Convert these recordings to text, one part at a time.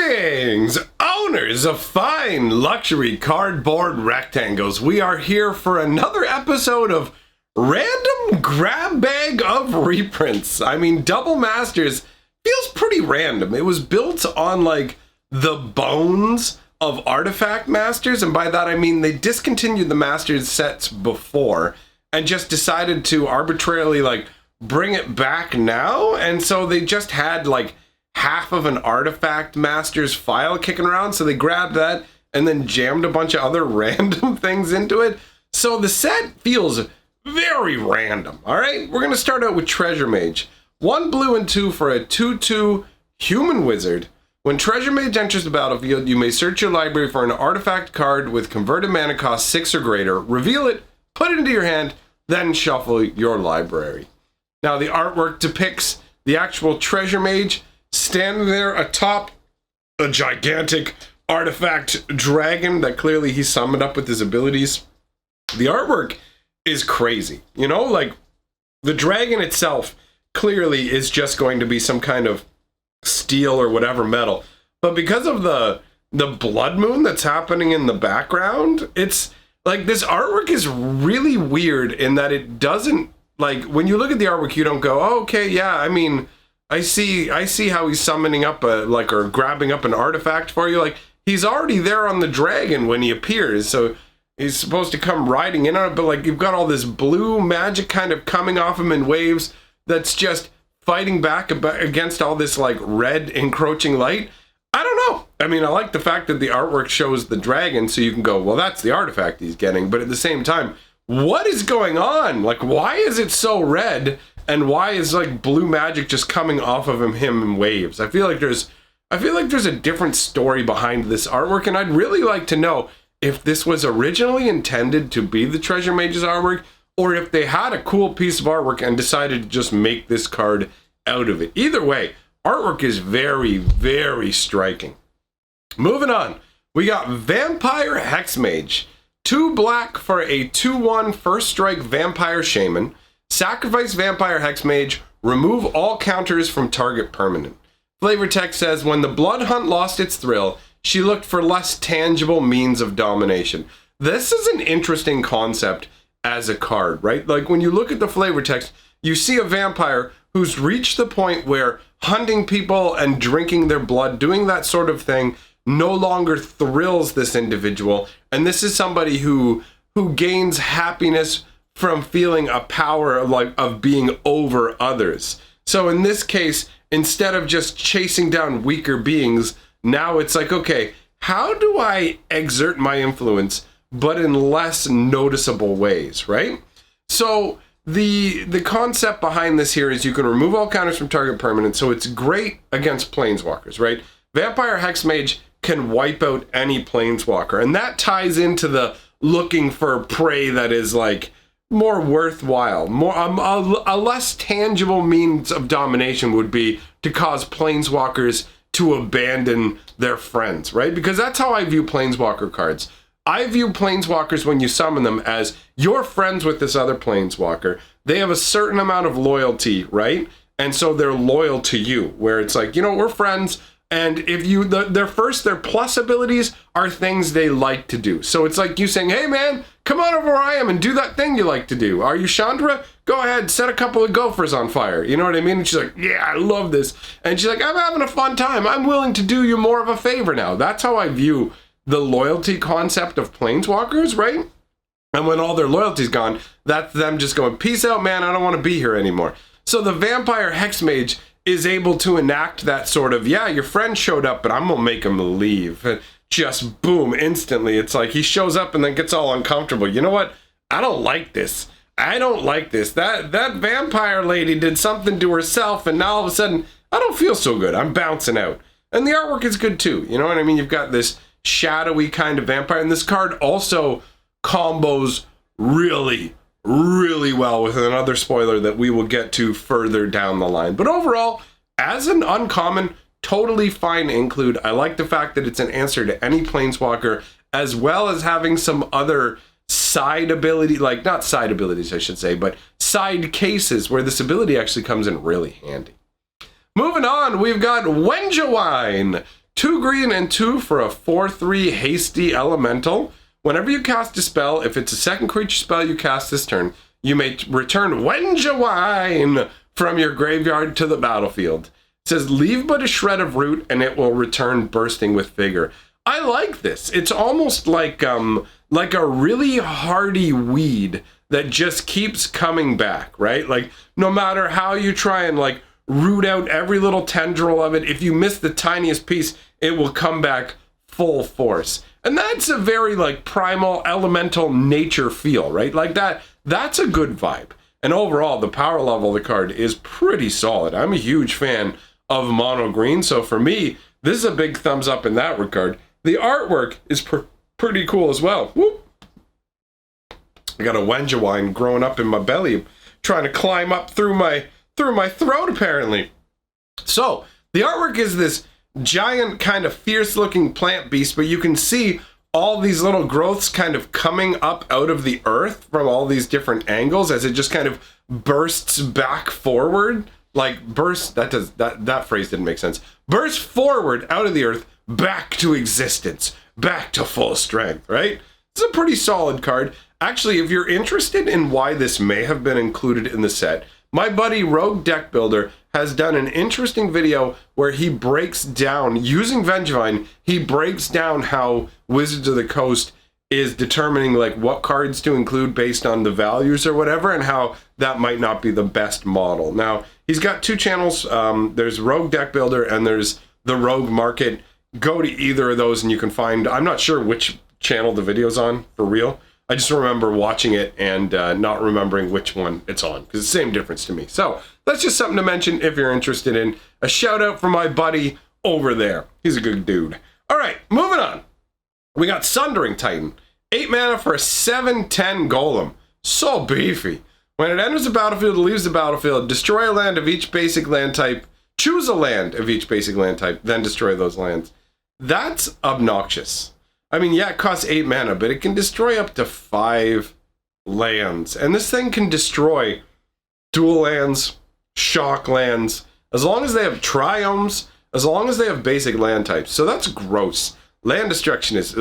Greetings, owners of fine luxury cardboard rectangles. We are here for another episode of Random Grab Bag of Reprints. I mean, Double Masters feels pretty random. It was built on like the bones of Artifact Masters, and by that I mean they discontinued the Masters sets before and just decided to arbitrarily like bring it back now, and so they just had like half of an Artifact Masters file kicking around, so they grabbed that and then jammed a bunch of other random things into it. So the set feels very random. All right, we're gonna start out with Treasure Mage. 1 blue and 2 for a 2/2 human wizard. When Treasure Mage enters the battlefield, you may search your library for an artifact card with converted mana cost 6 or greater, reveal it, put it into your hand, then shuffle your library. Now the artwork depicts the actual Treasure Mage standing there atop a gigantic artifact dragon that clearly he summoned up with his abilities. The artwork is crazy. You know, like the dragon itself clearly is just going to be some kind of steel or whatever metal. But because of the blood moon that's happening in the background, it's like this artwork is really weird in that it doesn't, like when you look at the artwork, you don't go, oh, okay, yeah, I mean, I see how he's summoning up or grabbing up an artifact for you. Like he's already there on the dragon when he appears, so he's supposed to come riding in on it, but like you've got all this blue magic kind of coming off him in waves that's just fighting back against all this like red encroaching light. I don't know. I mean, I like the fact that the artwork shows the dragon, so you can go, well, that's the artifact he's getting, but at the same time, what is going on? Like, why is it so red? And why is like blue magic just coming off of him in waves? I feel like there's a different story behind this artwork, and I'd really like to know if this was originally intended to be the Treasure Mage's artwork, or if they had a cool piece of artwork and decided to just make this card out of it. Either way, artwork is very, very striking. Moving on, we got Vampire Hex Mage. 2 black for a 2/1 first strike Vampire Shaman. Sacrifice Vampire Hex Mage, remove all counters from target permanent. Flavor text says, when the Blood Hunt lost its thrill, she looked for less tangible means of domination. This is an interesting concept as a card, right? Like when you look at the flavor text, you see a vampire who's reached the point where hunting people and drinking their blood, doing that sort of thing, no longer thrills this individual. And this is somebody who gains happiness from feeling a power of being over others. So in this case, instead of just chasing down weaker beings, now it's like, okay, how do I exert my influence, but in less noticeable ways, right? So the concept behind this here is you can remove all counters from target permanent, so it's great against planeswalkers, right? Vampire Hex Mage can wipe out any planeswalker, and that ties into the looking for prey that is like more worthwhile, more a less tangible means of domination would be to cause planeswalkers to abandon their friends, right? Because that's how I view planeswalker cards. I view planeswalkers when you summon them as you're friends with this other planeswalker. They have a certain amount of loyalty, right? And so they're loyal to you, where it's like, you know, we're friends. And if you, their plus abilities are things they like to do. So it's like you saying, hey man, come on over where I am and do that thing you like to do. Are you Chandra? Go ahead, set a couple of gophers on fire. You know what I mean? And she's like, yeah, I love this. And she's like, I'm having a fun time. I'm willing to do you more of a favor now. That's how I view the loyalty concept of planeswalkers, right? And when all their loyalty's gone, that's them just going, peace out, man, I don't want to be here anymore. So the Vampire Hex Mage is able to enact that sort of, yeah, your friend showed up, but I'm gonna make him leave. And just boom, instantly. It's like he shows up and then gets all uncomfortable. You know what? I don't like this. I don't like this. That vampire lady did something to herself, and now all of a sudden, I don't feel so good. I'm bouncing out. And the artwork is good too. You know what I mean? You've got this shadowy kind of vampire, and this card also combos really, really well with another spoiler that we will get to further down the line. But overall, as an uncommon, totally fine include. I like the fact that it's an answer to any planeswalker, as well as having some other side ability, like not side abilities, I should say, but side cases where this ability actually comes in really handy. Moving on, we've got Wenge Wine. 2 green and 2 for a 4/3 hasty elemental. Whenever you cast a spell, if it's a second creature spell you cast this turn, you may return Wenge Wine from your graveyard to the battlefield. It says, leave but a shred of root and it will return bursting with vigor. I like this. It's almost like a really hardy weed that just keeps coming back, right? Like, no matter how you try and like root out every little tendril of it, if you miss the tiniest piece, it will come back full force. And that's a very like primal elemental nature feel, right? Like that's a good vibe. And overall, the power level of the card is pretty solid. I'm a huge fan of mono green, so for me, this is a big thumbs up in that regard. The artwork is pretty cool as well. Whoop. I got a Wenge Wine growing up in my belly, trying to climb up through my throat apparently. So the artwork is this giant kind of fierce looking plant beast, but you can see all these little growths kind of coming up out of the earth from all these different angles as it just kind of bursts back forward. Like burst, that phrase didn't make sense. Burst forward out of the earth, back to existence, back to full strength, right? It's a pretty solid card. Actually, if you're interested in why this may have been included in the set, my buddy Rogue Deck Builder has done an interesting video where he breaks down, using Vengevine, he breaks down how Wizards of the Coast is determining like what cards to include based on the values or whatever, and how that might not be the best model. Now, he's got 2 channels. There's Rogue Deck Builder and there's the Rogue Market. Go to either of those and you can find, I'm not sure which channel the video's on, for real. I just remember watching it and not remembering which one it's on, because it's the same difference to me. So that's just something to mention if you're interested in. A shout out for my buddy over there. He's a good dude. All right, moving on. We got Sundering Titan. 8 mana for a 7/10 golem. So beefy. When it enters the battlefield, it leaves the battlefield, destroy a land of each basic land type, choose a land of each basic land type, then destroy those lands. That's obnoxious. I mean, yeah, it costs 8 mana, but it can destroy up to 5 lands. And this thing can destroy dual lands, shock lands, as long as they have triomes, as long as they have basic land types. So that's gross. Land destruction is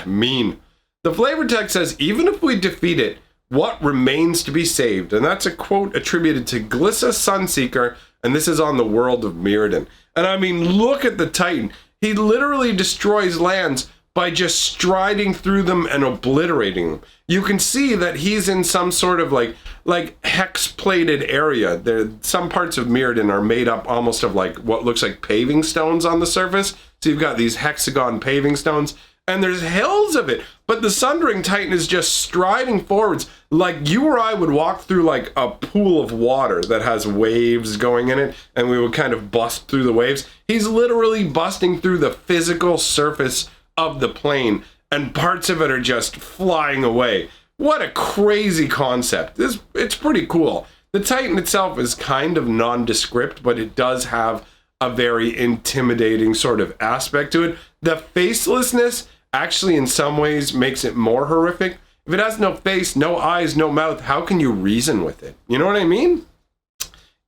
mean. The flavor text says, even if we defeat it, what remains to be saved? And that's a quote attributed to Glissa Sunseeker, and this is on the world of Mirrodin. And I mean, look at the Titan. He literally destroys lands by just striding through them and obliterating them. You can see that he's in some sort of like hex-plated area. There, some parts of Mirrodin are made up almost of like what looks like paving stones on the surface. So you've got these hexagon paving stones, and there's hills of it. But the Sundering Titan is just striding forwards like you or I would walk through like a pool of water that has waves going in it, and we would kind of bust through the waves. He's literally busting through the physical surface of the plane, and parts of it are just flying away. What a crazy concept. It's pretty cool. The Titan itself is kind of nondescript, but it does have a very intimidating sort of aspect to it. The facelessness actually in some ways makes it more horrific. If it has no face, no eyes, no mouth, how can you reason with it? You know what I mean?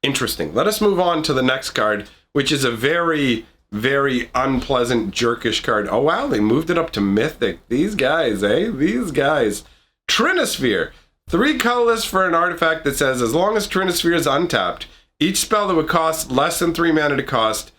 Interesting. Let us move on to the next card, which is a very, very unpleasant jerkish card. Oh wow, they moved it up to Mythic. These guys, eh? These guys. Trinisphere. 3 colorless for an artifact that says, as long as Trinisphere is untapped, each spell that would cost less than 3 mana to costs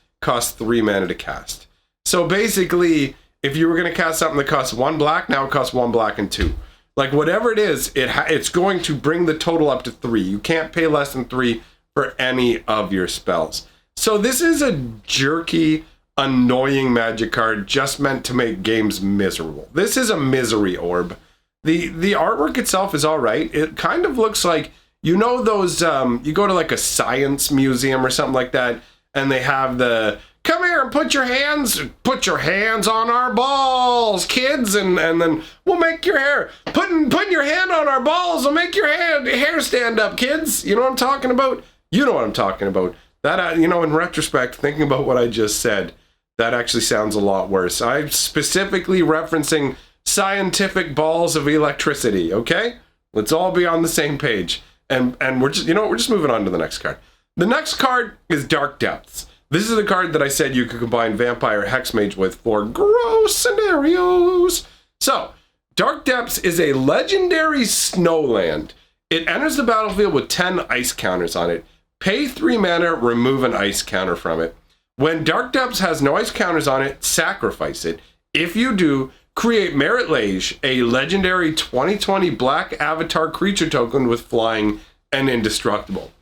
3 mana to cast. So basically, if you were going to cast something that costs 1 black, now it costs 1 black and 2. Like whatever it is, it's going to bring the total up to 3. You can't pay less than 3 for any of your spells. So this is a jerky, annoying magic card just meant to make games miserable. This is a misery orb. The artwork itself is all right. It kind of looks like, you know those, you go to like a science museum or something like that, and they have the, come here and put your hands on our balls, kids, and then we'll make your hair. Putting your hand on our balls will make your hair stand up, kids. You know what I'm talking about? You know what I'm talking about. That, you know, in retrospect, thinking about what I just said, that actually sounds a lot worse. I'm specifically referencing scientific balls of electricity, okay? Let's all be on the same page. And we're just, you know what, we're just moving on to the next card. The next card is Dark Depths. This is the card that I said you could combine Vampire Hex Mage with for gross scenarios. So, Dark Depths is a legendary snowland. It enters the battlefield with 10 ice counters on it. Pay 3 mana, remove an ice counter from it. When Dark Depths has no ice counters on it, sacrifice it. If you do, create MacLeod, a legendary 2020 black avatar creature token with flying and indestructible.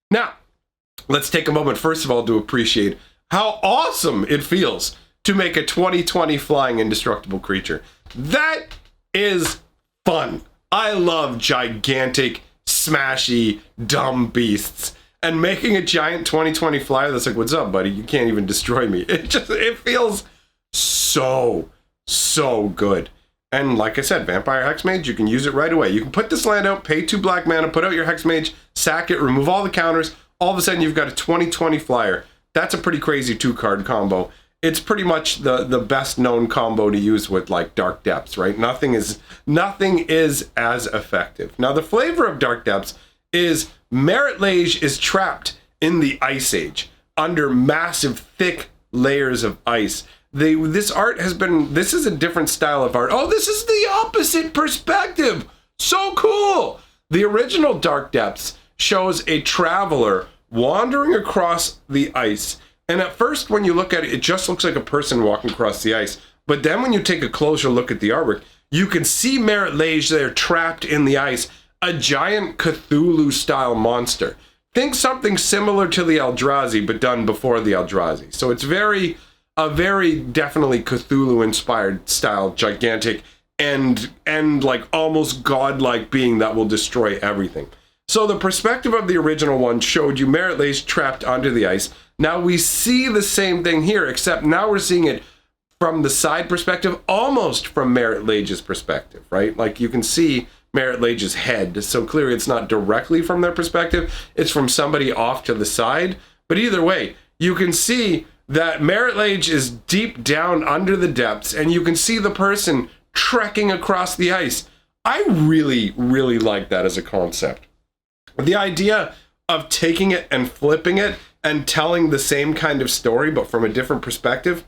Now, let's take a moment, first of all, to appreciate how awesome it feels to make a 2020 flying indestructible creature. That is fun. I love gigantic, smashy, dumb beasts. And making a giant 2020 flyer that's like, what's up, buddy? You can't even destroy me. It feels so good. And like I said, Vampire Hex Mage, you can use it right away. You can put this land out, pay 2 black mana, put out your Hex Mage, sack it, remove all the counters. All of a sudden, you've got a 2020 flyer. That's a pretty crazy 2-card combo. It's pretty much the best known combo to use with like Dark Depths, right? Nothing is as effective. Now, the flavor of Dark Depths is MacLeod is trapped in the Ice Age under massive, thick layers of ice. This is a different style of art. Oh, this is the opposite perspective. So cool. The original Dark Depths shows a traveler wandering across the ice. And at first, when you look at it, it just looks like a person walking across the ice. But then when you take a closer look at the artwork, you can see MacLeod there trapped in the ice, a giant Cthulhu-style monster. Think something similar to the Eldrazi, but done before the Eldrazi. So it's a very definitely Cthulhu-inspired style, gigantic, and like almost godlike being that will destroy everything. So the perspective of the original one showed you MacLeod trapped under the ice. Now we see the same thing here, except now we're seeing it from the side perspective, almost from MacLeod's perspective, right? Like you can see MacLeod's head, so clearly it's not directly from their perspective, it's from somebody off to the side. But either way, you can see that MacLeod is deep down under the depths, and you can see the person trekking across the ice. I really like that as a concept. The idea of taking it and flipping it and telling the same kind of story but from a different perspective,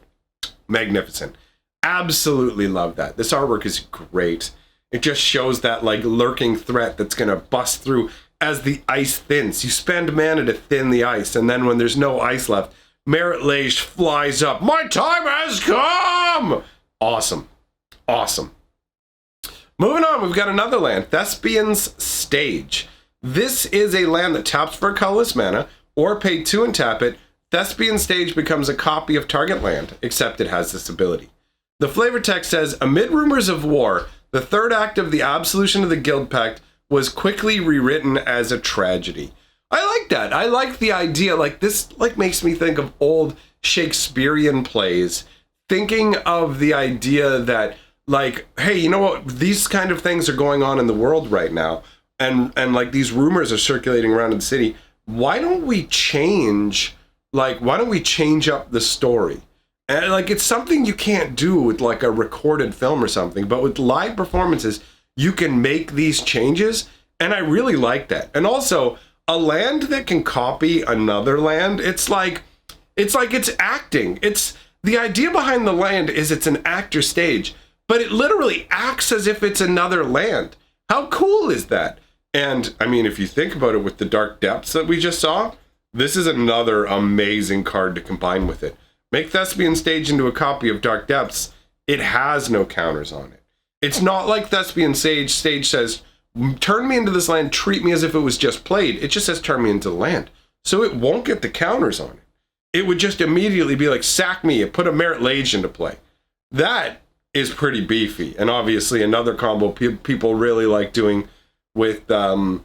magnificent. Absolutely love that. This artwork is great. It just shows that like lurking threat that's gonna bust through as the ice thins. You spend mana to thin the ice, and then when there's no ice left, MacLeod flies up. My time has come! Awesome. Moving on, we've got another land, Thespian's Stage. This is a land that taps for colorless mana, or pay 2 and tap it. Thespian Stage becomes a copy of target land, except it has this ability. The flavor text says, amid rumors of war, the third act of the absolution of the Guild Pact was quickly rewritten as a tragedy. I like that. I like the idea. Like this like makes me think of old Shakespearean plays, thinking of the idea that like, hey, you know what? These kind of things are going on in the world right now. And like these rumors are circulating around in the city. Why don't we change up the story? And like it's something you can't do with like a recorded film or something, but with live performances, you can make these changes. And I really like that. And also a land that can copy another land, it's like it's acting. It's the idea behind the land is it's an actor stage, but it literally acts as if it's another land. How cool is that? And I mean, if you think about it with the Dark Depths that we just saw, this is another amazing card to combine with it. Make Thespian Stage into a copy of Dark Depths. It has no counters on it. It's not like Thespian Stage says, turn me into this land, treat me as if it was just played. It just says, turn me into the land. So it won't get the counters on it. It would just immediately be like, sack me, put a MacLeod into play. That is pretty beefy. And obviously another combo people really like doing with the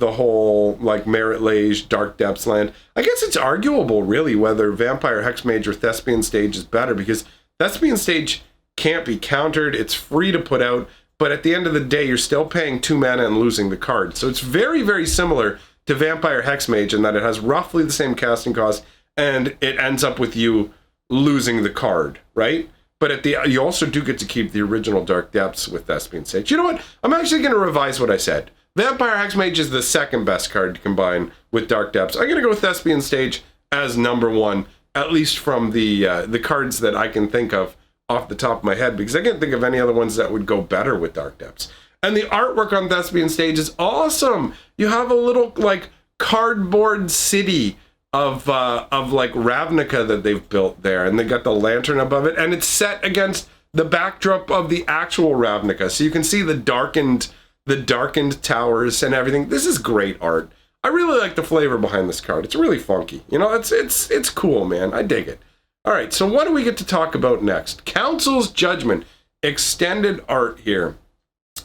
whole like MacLeod Dark Depths land. I guess it's arguable really whether Vampire Hex Mage or Thespian Stage is better, because Thespian Stage can't be countered, it's free to put out, but at the end of the day you're still paying 2 mana and losing the card. So it's very similar to Vampire Hex Mage in that it has roughly the same casting cost and it ends up with you losing the card, right? But you also do get to keep the original Dark Depths with Thespian Stage. You know what? I'm actually going to revise what I said. Vampire Hex Mage is the second best card to combine with Dark Depths. I'm going to go with Thespian Stage as number one, at least from the cards that I can think of off the top of my head, because I can't think of any other ones that would go better with Dark Depths. And the artwork on Thespian Stage is awesome. You have a little like cardboard city of like Ravnica that they've built there, and they got the lantern above it, and it's set against the backdrop of the actual Ravnica, so you can see the darkened towers and everything. This is great art. I really like the flavor behind this card. It's really funky. You know, it's cool, man. I dig it. All right, so what do we get to talk about next? Council's Judgment, extended art here.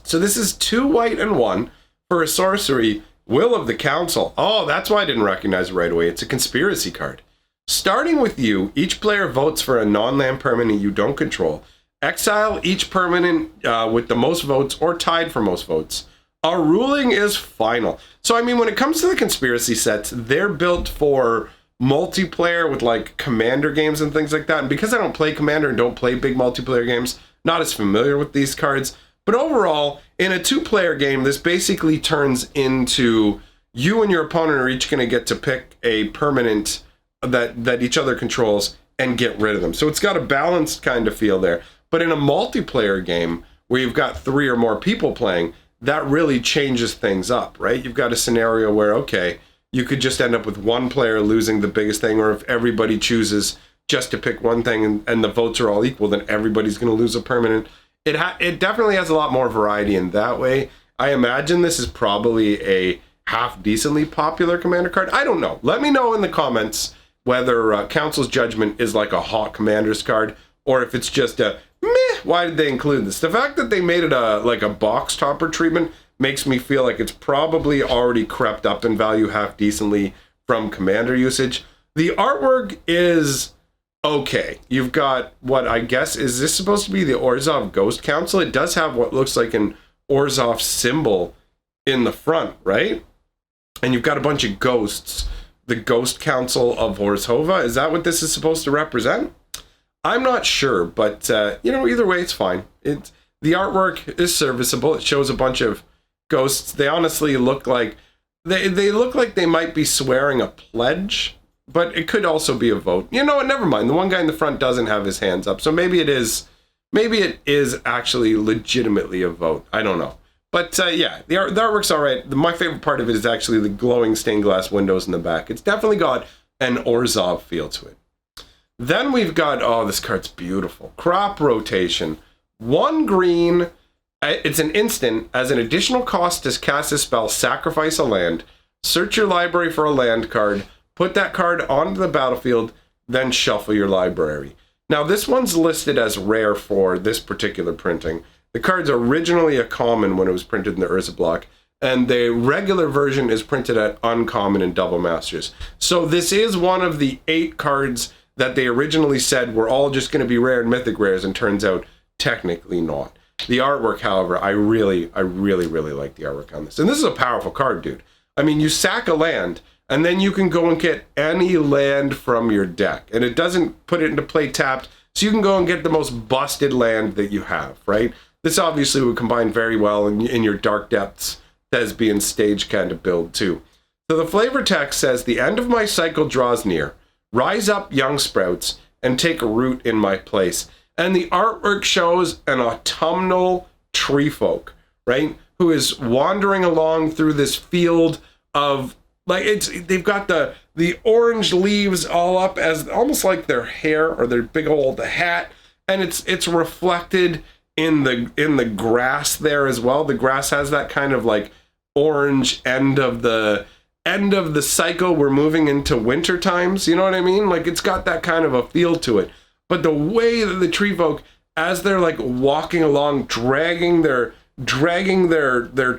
So this is 2 white and 1 for a sorcery, Will of the Council. Oh, that's why I didn't recognize it right away. It's a conspiracy card. Starting with you, each player votes for a non-land permanent you don't control. Exile each permanent with the most votes or tied for most votes. Our ruling is final. So, I mean, when it comes to the conspiracy sets, they're built for multiplayer with, like, Commander games and things like that. And because I don't play Commander and don't play big multiplayer games, not as familiar with these cards. But overall, in a 2-player game, this basically turns into you and your opponent are each going to get to pick a permanent that each other controls and get rid of them. So it's got a balanced kind of feel there. But in a multiplayer game where you've got 3 or more people playing, that really changes things up, right? You've got a scenario where, okay, you could just end up with one player losing the biggest thing, or if everybody chooses just to pick one thing and the votes are all equal, then everybody's going to lose a permanent. It definitely has a lot more variety in that way. I imagine this is probably a half decently popular Commander card. I don't know. Let me know in the comments whether Council's Judgment is like a hot Commander's card, or if it's just a meh, why did they include this? The fact that they made it like a box topper treatment makes me feel like it's probably already crept up in value half decently from Commander usage. The artwork is okay. You've got what I guess, is this supposed to be the Orzhov Ghost Council? It does have what looks like an Orzhov symbol in the front, right? And you've got a bunch of ghosts. The Ghost Council of Orzhova, is that what this is supposed to represent? I'm not sure, but you know, either way, it's fine. The artwork is serviceable. It shows a bunch of ghosts. They honestly look like they look like they might be swearing a pledge, but it could also be a vote. You know what? Never mind. The one guy in the front doesn't have his hands up, so maybe it is actually legitimately a vote. I don't know. But yeah, the artwork's all right. My favorite part of it is actually the glowing stained glass windows in the back. It's definitely got an Orzhov feel to it. Then we've got, oh, this card's beautiful. Crop Rotation. 1 green. It's an instant. As an additional cost to cast this spell, sacrifice a land. Search your library for a land card. Put that card onto the battlefield, then shuffle your library. Now, this one's listed as rare for this particular printing. The card's originally a common when it was printed in the Urza block, and the regular version is printed at uncommon and double masters. So this is one of the 8 cards that they originally said were all just going to be rare and mythic rares, and turns out technically not. The artwork, however, I really like the artwork on this. And this is a powerful card, dude. I mean, you sack a land, and then you can go and get any land from your deck. And it doesn't put it into play tapped, so you can go and get the most busted land that you have, right? This obviously would combine very well in your Dark Depths Thespian Stage kind of build, too. So the flavor text says, the end of my cycle draws near. Rise up, young sprouts, and take root in my place. And the artwork shows an autumnal tree folk, right? Who is wandering along through this field of, like, they've got the orange leaves all up as almost like their hair or their big old hat, and it's reflected in the grass there as well. The grass has that kind of like orange end of the cycle. We're moving into winter times, you know what I mean? Like, it's got that kind of a feel to it. But the way that the tree folk, as they're like walking along, dragging their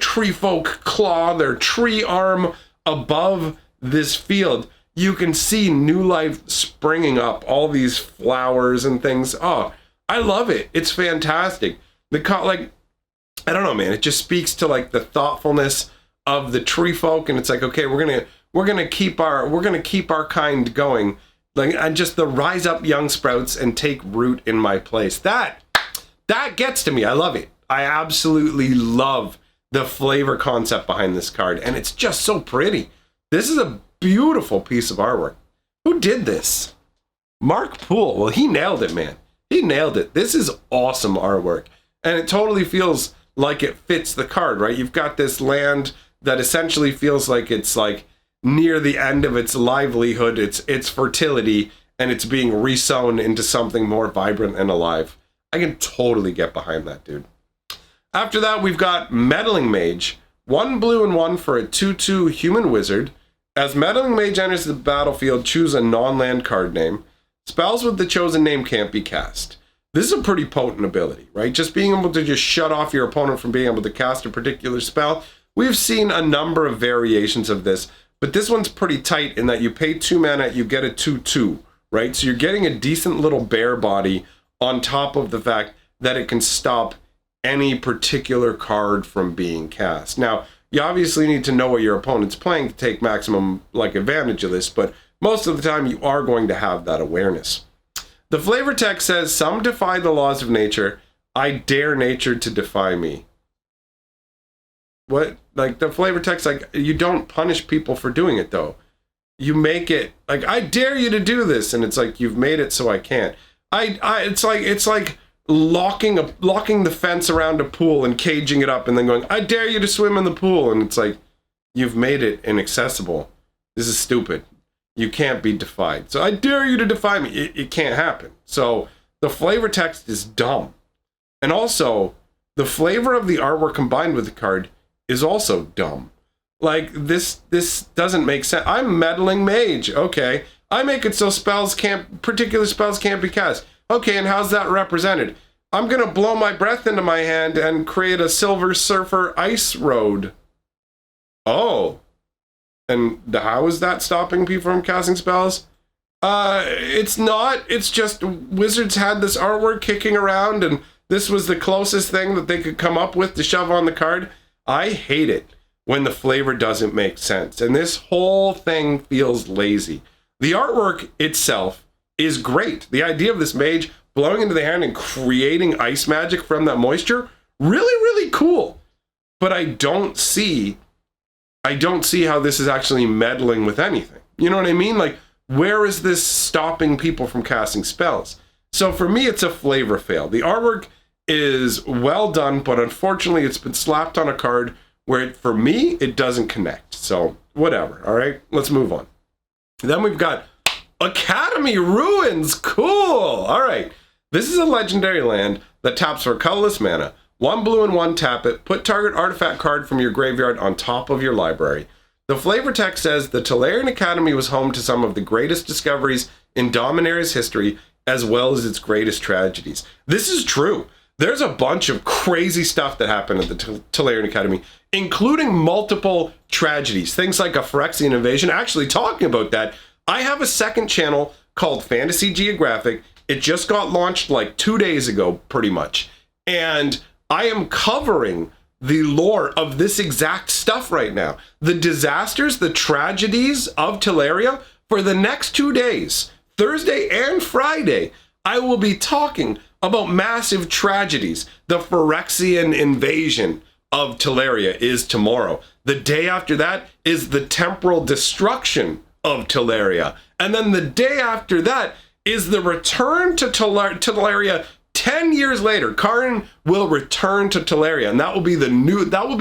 tree folk claw, their tree arm above this field, you can see new life springing up, all these flowers and things. Oh, I love it. It's fantastic. Like, I don't know, man. It just speaks to like the thoughtfulness of the tree folk, and it's like, okay, we're gonna keep our kind going, like, and just the rise up, young sprouts, and take root in my place. That gets to me. I love it. I absolutely love the flavor concept behind this card, and it's just so pretty. This is a beautiful piece of artwork. Who did this? Mark Poole. Well, he nailed it, man. He nailed it. This is awesome artwork. And it totally feels like it fits the card, right? You've got this land that essentially feels like it's like near the end of its livelihood, its fertility, and it's being resown into something more vibrant and alive. I can totally get behind that, dude. After that, we've got Meddling Mage. 1 blue and 1 for a 2/2 human wizard. As Meddling Mage enters the battlefield, choose a non-land card name. Spells with the chosen name can't be cast. This is a pretty potent ability, right? Just being able to just shut off your opponent from being able to cast a particular spell. We've seen a number of variations of this, but this one's pretty tight in that you pay 2 mana, you get a 2/2, right? So you're getting a decent little bear body on top of the fact that it can stop any particular card from being cast. Now, you obviously need to know what your opponent's playing to take maximum advantage of this, but most of the time you are going to have that awareness. The flavor text says, some defy the laws of nature. I dare nature to defy me. What? Like, the flavor text, like, you don't punish people for doing it, though. You make it, like, I dare you to do this, and it's like, you've made it so I can't. It's like locking the fence around a pool and caging it up and then going, I dare you to swim in the pool, and it's like, you've made it inaccessible. This is stupid. You can't be defied. So I dare you to defy me. It can't happen. So the flavor text is dumb. And also, the flavor of the artwork combined with the card is also dumb. Like, this doesn't make sense. I'm Meddling Mage. Okay. I make it so particular spells can't be cast. Okay, and how's that represented? I'm going to blow my breath into my hand and create a Silver Surfer ice road. Oh. And how is that stopping people from casting spells? It's not. It's just Wizards had this artwork kicking around, and this was the closest thing that they could come up with to shove on the card. I hate it when the flavor doesn't make sense, and this whole thing feels lazy. The artwork itself is great. The idea of this mage blowing into the hand and creating ice magic from that moisture, really, really cool. But I don't see how this is actually meddling with anything. You know what I mean? Like, where is this stopping people from casting spells? So for me, it's a flavor fail. The artwork is well done, but unfortunately, it's been slapped on a card where, for me, it doesn't connect. So whatever, all right? Let's move on. Then we've got Academy Ruins. Cool. All right. This is a legendary land that taps for colorless mana. 1 blue and 1, tap it. Put target artifact card from your graveyard on top of your library. The flavor text says, the Tolarian Academy was home to some of the greatest discoveries in Dominaria's history, as well as its greatest tragedies. This is true. There's a bunch of crazy stuff that happened at the Tolarian Academy, including multiple tragedies. Things like a Phyrexian invasion. Actually, talking about that, I have a second channel called Fantasy Geographic. It just got launched like 2 days ago, pretty much. And I am covering the lore of this exact stuff right now. The disasters, the tragedies of Teleria for the next 2 days, Thursday and Friday. I will be talking about massive tragedies. The Phyrexian invasion of Teleria is tomorrow. The day after that is the temporal destruction of Teleria. And then the day after that is the return to Teleria 10 years later. Karin will return to Teleria, and that will be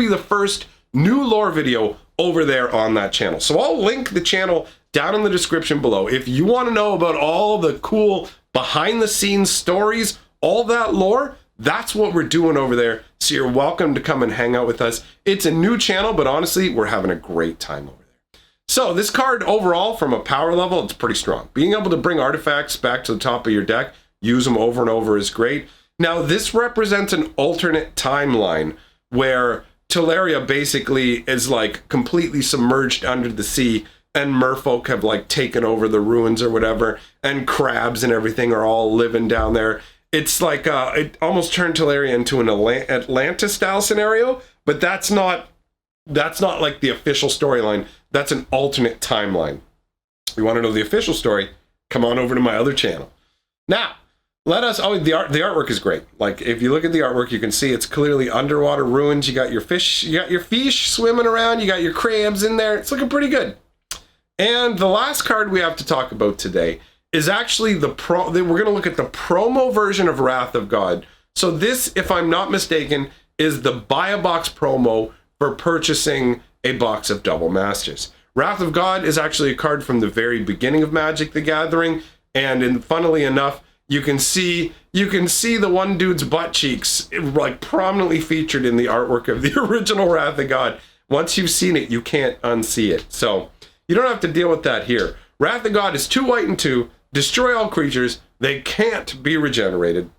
the first new lore video over there on that channel. So I'll link the channel down in the description below. If you want to know about all the cool behind the scenes stories, all that lore, that's what we're doing over there. So you're welcome to come and hang out with us. It's a new channel, but honestly, we're having a great time over there. So this card overall, from a power level, it's pretty strong. Being able to bring artifacts back to the top of your deck, use them over and over is great. Now, this represents an alternate timeline where Teleria basically is like completely submerged under the sea, and merfolk have like taken over the ruins or whatever, and crabs and everything are all living down there. It's like it almost turned Teleria into an Atlantis style scenario, but that's not like the official storyline. That's an alternate timeline. If you want to know the official story, come on over to my other channel. Now, the artwork is great. Like, if you look at the artwork, you can see it's clearly underwater ruins. You got your fish swimming around, you got your crabs in there. It's looking pretty good. And the last card we have to talk about today is actually we're going to look at the promo version of Wrath of God. So this, if I'm not mistaken, is the buy a box promo for purchasing a box of Double Masters. Wrath of God is actually a card from the very beginning of Magic the Gathering, and funnily enough, you can see the one dude's butt cheeks like prominently featured in the artwork of the original Wrath of God. Once you've seen it, you can't unsee it. So you don't have to deal with that here. Wrath of God is 2 white and 2, destroy all creatures. They can't be regenerated.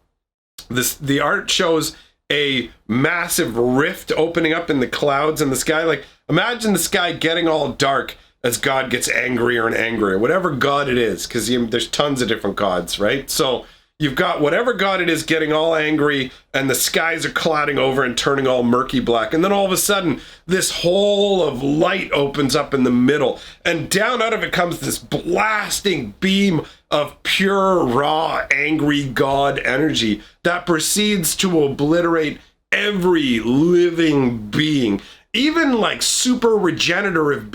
The art shows a massive rift opening up in the clouds in the sky. Like, imagine the sky getting all dark as God gets angrier and angrier, whatever god it is, because there's tons of different gods, right? So you've got whatever god it is getting all angry, and the skies are clouding over and turning all murky black. And then all of a sudden, this hole of light opens up in the middle, and down out of it comes this blasting beam of pure, raw, angry god energy that proceeds to obliterate every living being. Even like super regenerative,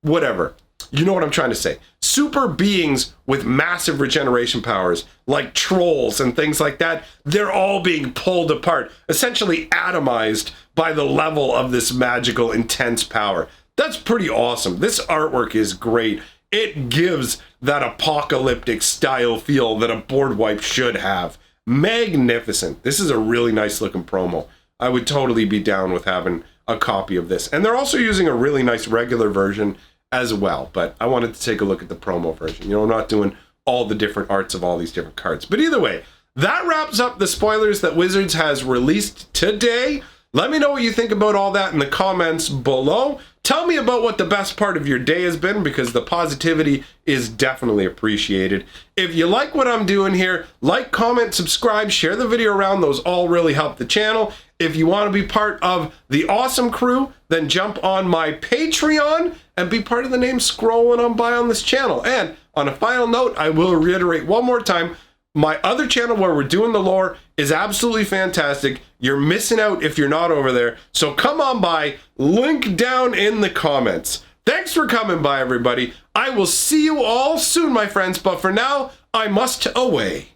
whatever. You know what I'm trying to say. Super beings with massive regeneration powers, like trolls and things like that, they're all being pulled apart, essentially atomized by the level of this magical, intense power. That's pretty awesome. This artwork is great. It gives that apocalyptic style feel that a board wipe should have. Magnificent. This is a really nice looking promo. I would totally be down with having a copy of this. And they're also using a really nice regular version as well. But I wanted to take a look at the promo version. You know, I'm not doing all the different arts of all these different cards. But either way, that wraps up the spoilers that Wizards has released today. Let me know what you think about all that in the comments below. Tell me about what the best part of your day has been, because the positivity is definitely appreciated. If you like what I'm doing here, like, comment, subscribe, share the video around. Those all really help the channel. If you want to be part of the awesome crew, then jump on my Patreon and be part of the name scrolling on by on this channel. And on a final note, I will reiterate one more time, my other channel where we're doing the lore is absolutely fantastic. You're missing out if you're not over there. So come on by, link down in the comments. Thanks for coming by, everybody. I will see you all soon, my friends. But for now, I must away.